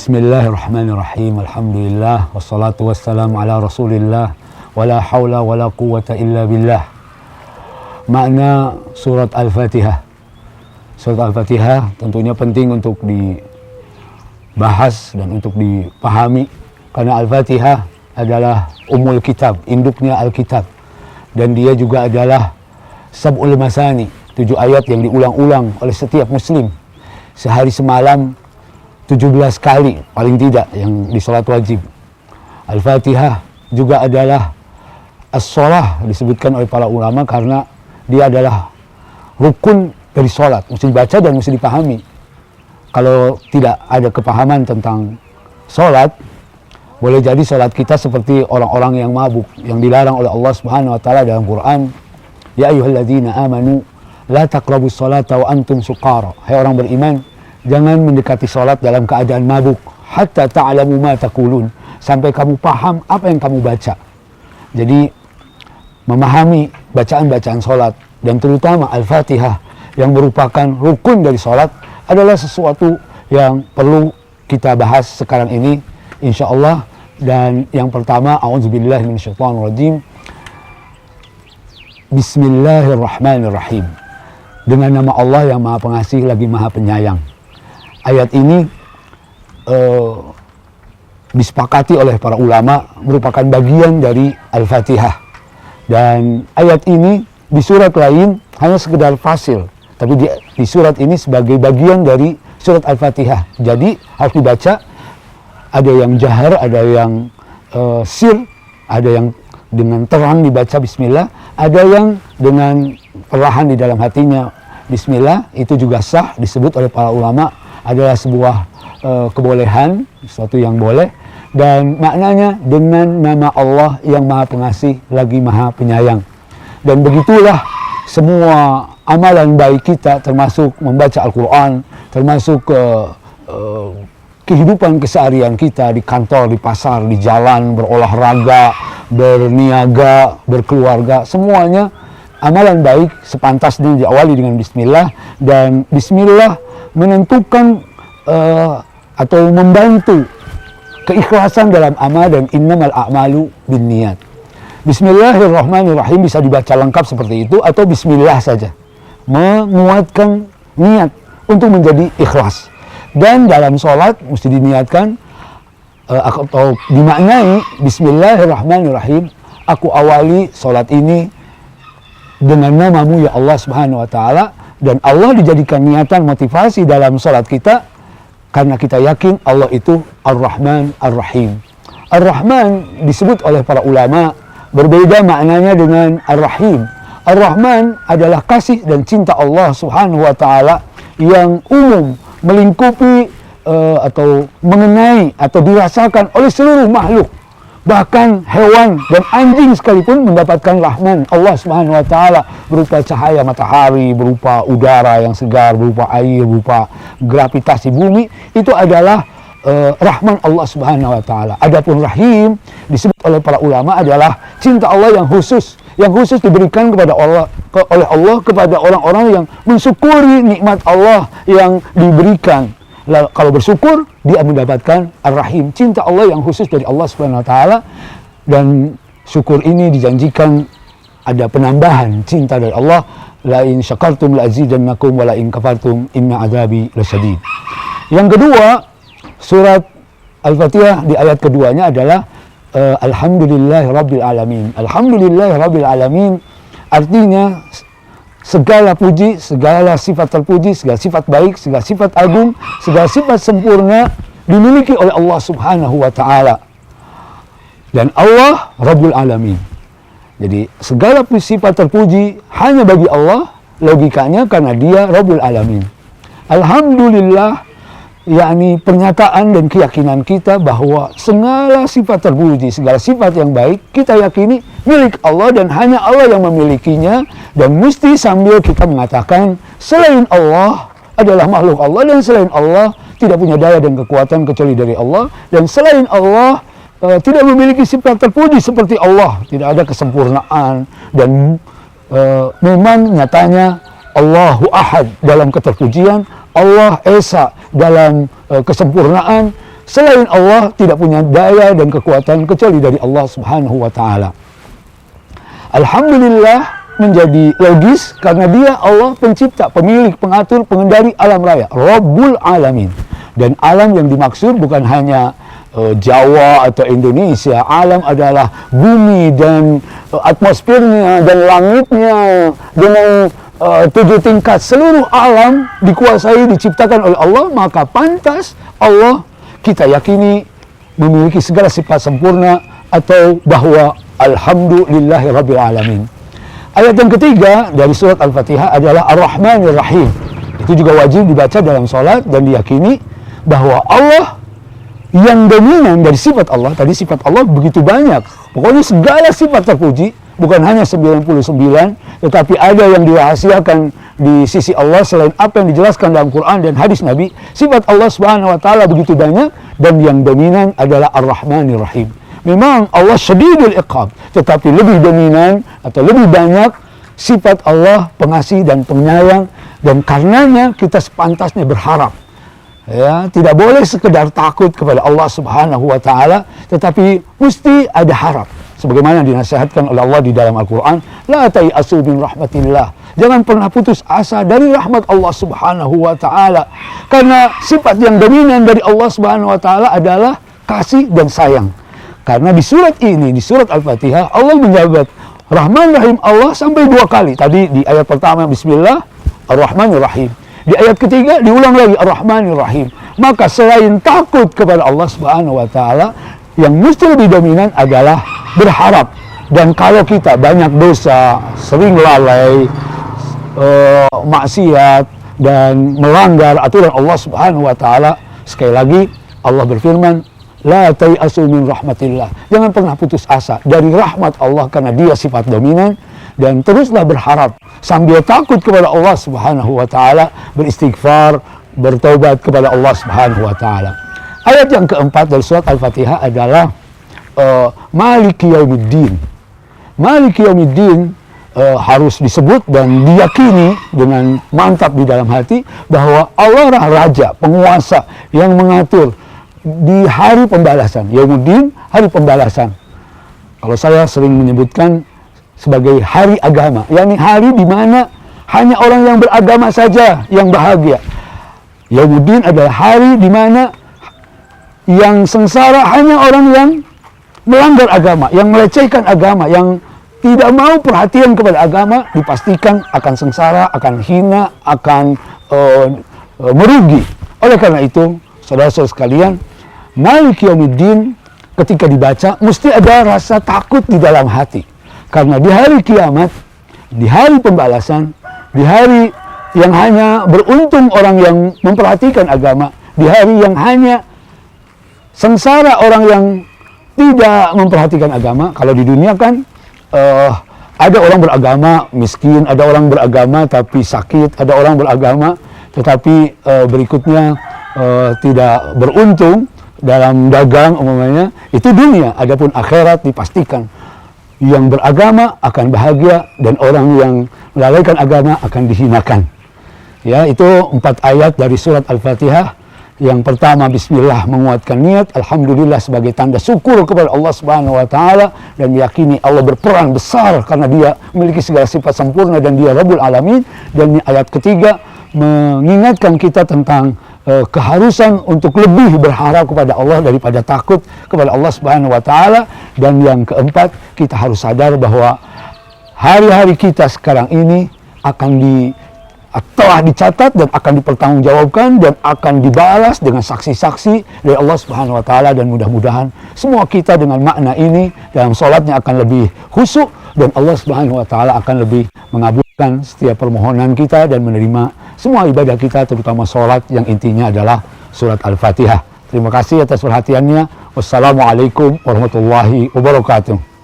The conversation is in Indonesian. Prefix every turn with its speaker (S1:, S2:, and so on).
S1: Bismillahirrahmanirrahim. Alhamdulillah wassalatu wassalamu ala Rasulillah wala haula wala quwwata illa billah. Makna surat Al-Fatihah. Surat Al-Fatihah tentunya penting untuk dibahas dan untuk dipahami karena Al-Fatihah adalah Ummul Kitab, induknya Alkitab, dan dia juga adalah Sab'ul Masani, 7 ayat yang diulang-ulang oleh setiap muslim sehari semalam 17 kali paling tidak yang di salat wajib. Al-Fatihah juga adalah as-shalah, disebutkan oleh para ulama karena dia adalah rukun dari salat, mesti dibaca dan mesti dipahami. Kalau tidak ada kepahaman tentang salat, boleh jadi salat kita seperti orang-orang yang mabuk, yang dilarang oleh Allah Subhanahu wa taala dalam Quran. Ya ayyuhalladzina amanu la taqrabus salata wa antum suqara. Hai orang beriman, jangan mendekati sholat dalam keadaan mabuk. Hatta ta'lamu ma taqulun. Sampai kamu paham apa yang kamu baca. Jadi memahami bacaan-bacaan sholat dan terutama Al-Fatihah yang merupakan rukun dari sholat adalah sesuatu yang perlu kita bahas sekarang ini insyaallah. Dan yang pertama, a'udzubillahi minasyaitonirrajim. Bismillahirrahmanirrahim. Dengan nama Allah yang Maha Pengasih lagi Maha Penyayang. Ayat ini disepakati oleh para ulama merupakan bagian dari Al-Fatihah. Dan ayat ini di surat lain hanya sekedar fasil, tapi di surat ini sebagai bagian dari surat Al-Fatihah. Jadi harus dibaca, ada yang jahar, ada yang sir, ada yang dengan terang dibaca bismillah, ada yang dengan perlahan di dalam hatinya bismillah. Itu juga sah, disebut oleh para ulama adalah sebuah kebolehan, sesuatu yang boleh, dan maknanya dengan nama Allah yang Maha Pengasih lagi Maha Penyayang. Dan begitulah semua amalan baik kita, termasuk membaca Al-Quran, termasuk kehidupan keseharian kita di kantor, di pasar, di jalan, berolahraga, berniaga, berkeluarga, semuanya amalan baik sepantasnya diawali dengan bismillah. Dan bismillah menentukan atau membantu keikhlasan dalam amal, dan innamal a'malu binniyat. Bismillahirrahmanirrahim bisa dibaca lengkap seperti itu atau bismillah saja, menguatkan niat untuk menjadi ikhlas. Dan dalam sholat mesti diniatkan atau dimaknai bismillahirrahmanirrahim, aku awali sholat ini dengan namamu ya Allah Subhanahu wa ta'ala. Dan Allah dijadikan niatan motivasi dalam sholat kita karena kita yakin Allah itu Ar-Rahman Ar-Rahim. Ar-Rahman disebut oleh para ulama berbeda maknanya dengan Ar-Rahim. Ar-Rahman adalah kasih dan cinta Allah Subhanahu wa ta'ala yang umum, melingkupi atau mengenai atau dirasakan oleh seluruh makhluk. Bahkan hewan dan anjing sekalipun mendapatkan rahman Allah Subhanahu wa ta'ala berupa cahaya matahari, berupa udara yang segar, berupa air, berupa gravitasi bumi. Itu adalah rahman Allah Subhanahu wa ta'ala. Adapun rahim disebut oleh para ulama adalah cinta Allah yang khusus diberikan kepada Allah, oleh Allah kepada orang-orang yang mensyukuri nikmat Allah yang diberikan. Lalu, kalau bersyukur, dia mendapatkan Ar-Rahim, cinta Allah yang khusus dari Allah Subhanahu wa ta'ala. Dan syukur ini dijanjikan ada penambahan cinta dari Allah. La in syakartum la azidannakum wa la in kafartum inna azabi lasyadid. Yang kedua, surat Al-Fatihah di ayat keduanya adalah Alhamdulillahirabbil alamin. Alhamdulillahirabbil alamin artinya segala puji, segala sifat terpuji, segala sifat baik, segala sifat agung, segala sifat sempurna dimiliki oleh Allah Subhanahu wa ta'ala. Dan Allah Rabbul Alamin. Jadi segala sifat terpuji hanya bagi Allah, logikanya karena dia Rabbul Alamin. Alhamdulillah, yakni pernyataan dan keyakinan kita bahwa segala sifat terpuji, segala sifat yang baik kita yakini milik Allah dan hanya Allah yang memilikinya. Dan mesti sambil kita mengatakan selain Allah adalah makhluk Allah, dan selain Allah tidak punya daya dan kekuatan kecuali dari Allah, dan selain Allah tidak memiliki sifat terpuji seperti Allah, tidak ada kesempurnaan. Dan memang nyatanya Allahu Ahad dalam keterpujian, Allah Esa dalam kesempurnaan, Selain Allah tidak punya daya dan kekuatan kecuali dari Allah Subhanahu wa taala. Alhamdulillah menjadi logis karena dia Allah pencipta, pemilik, pengatur, pengendali alam raya, Rabbul Alamin. Dan alam yang dimaksud bukan hanya Jawa atau Indonesia. Alam adalah bumi dan atmosfernya dan langitnya dengan 7 tingkat. Seluruh alam dikuasai, diciptakan oleh Allah, maka pantas Allah kita yakini memiliki segala sifat sempurna atau bahwa alhamdulillahi rabbil alamin. Ayat yang ketiga dari surat Al-Fatihah adalah Ar-Rahmanir Rahim. Itu juga wajib dibaca dalam sholat dan diyakini bahwa Allah yang dominan dari sifat Allah. Tadi sifat Allah begitu banyak. Pokoknya segala sifat terpuji, bukan hanya 99, tetapi ada yang dirahasiakan di sisi Allah selain apa yang dijelaskan dalam Quran dan hadis Nabi. Sifat Allah Subhanahu wa taala begitu banyak dan yang dominan adalah Ar-Rahmanir Rahim. Memang Allah syadidul iqab, tetapi lebih dominan atau lebih banyak sifat Allah pengasih dan penyayang, dan karenanya kita sepantasnya berharap. Ya, tidak boleh sekedar takut kepada Allah Subhanahu wa taala, tetapi mesti ada harap. Sebagaimana dinasihatkan oleh Allah di dalam Al-Qur'an, la tayasu min rahmatillah. Jangan pernah putus asa dari rahmat Allah Subhanahu wa taala. Karena sifat yang dominan dari Allah Subhanahu wa taala adalah kasih dan sayang. Karena di surat ini, di surat Al-Fatihah, Allah menjabat Rahman Rahim Allah sampai 2 kali. Tadi di ayat pertama Bismillah Ar-Rahmanir Rahim. Di ayat ketiga diulang lagi Ar-Rahmanir Rahim. Maka selain takut kepada Allah Subhanahu wa taala, yang mesti lebih dominan adalah berharap. Dan kalau kita banyak dosa, sering lalai, maksiat dan melanggar aturan Allah Subhanahu wa taala, sekali lagi Allah berfirman, la tayasu min rahmatillah. Jangan pernah putus asa dari rahmat Allah karena dia sifat dominan, dan teruslah berharap sambil takut kepada Allah Subhanahu wa taala, beristighfar, bertaubat kepada Allah Subhanahu wa taala. Ayat yang keempat dari surat Al-Fatihah adalah Maliki Yaumiddin. Maliki Yaumiddin harus disebut dan diyakini dengan mantap di dalam hati bahwa Allah adalah raja, penguasa yang mengatur di hari pembalasan. Yaumuddin, hari pembalasan. Kalau saya sering menyebutkan sebagai hari agama, yakni hari di mana hanya orang yang beragama saja yang bahagia. Yaumuddin adalah hari di mana yang sengsara hanya orang yang melanggar agama, yang melecehkan agama, yang tidak mau perhatian kepada agama, dipastikan akan sengsara, akan hina, akan merugi. Oleh karena itu, saudara-saudara sekalian, Maliki Yaumiddin ketika dibaca mesti ada rasa takut di dalam hati. Karena di hari kiamat, di hari pembalasan, di hari yang hanya beruntung orang yang memperhatikan agama, di hari yang hanya sengsara orang yang tidak memperhatikan agama. Kalau di dunia kan ada orang beragama miskin, ada orang beragama tapi sakit, ada orang beragama tetapi berikutnya tidak beruntung dalam dagang umpamanya. Itu dunia. Adapun akhirat dipastikan yang beragama akan bahagia dan orang yang melalaikan agama akan dihinakan. Ya, itu 4 ayat dari surat Al-Fatihah. Yang pertama, Bismillah, menguatkan niat, Alhamdulillah sebagai tanda syukur kepada Allah Subhanahu wa taala dan meyakini Allah berperan besar karena dia memiliki segala sifat sempurna dan dia Rabbul Alamin. Dan ayat ketiga mengingatkan kita tentang keharusan untuk lebih berharap kepada Allah daripada takut kepada Allah Subhanahu wa taala. Dan yang keempat, kita harus sadar bahwa hari-hari kita sekarang ini telah dicatat dan akan dipertanggungjawabkan dan akan dibalas dengan saksi-saksi dari Allah Subhanahu wa taala. Dan mudah-mudahan semua kita dengan makna ini dalam sholatnya akan lebih khusyuk dan Allah Subhanahu wa taala akan lebih mengabulkan setiap permohonan kita dan menerima semua ibadah kita, terutama sholat yang intinya adalah surat Al-Fatihah. Terima kasih atas perhatiannya. Wassalamualaikum warahmatullahi wabarakatuh.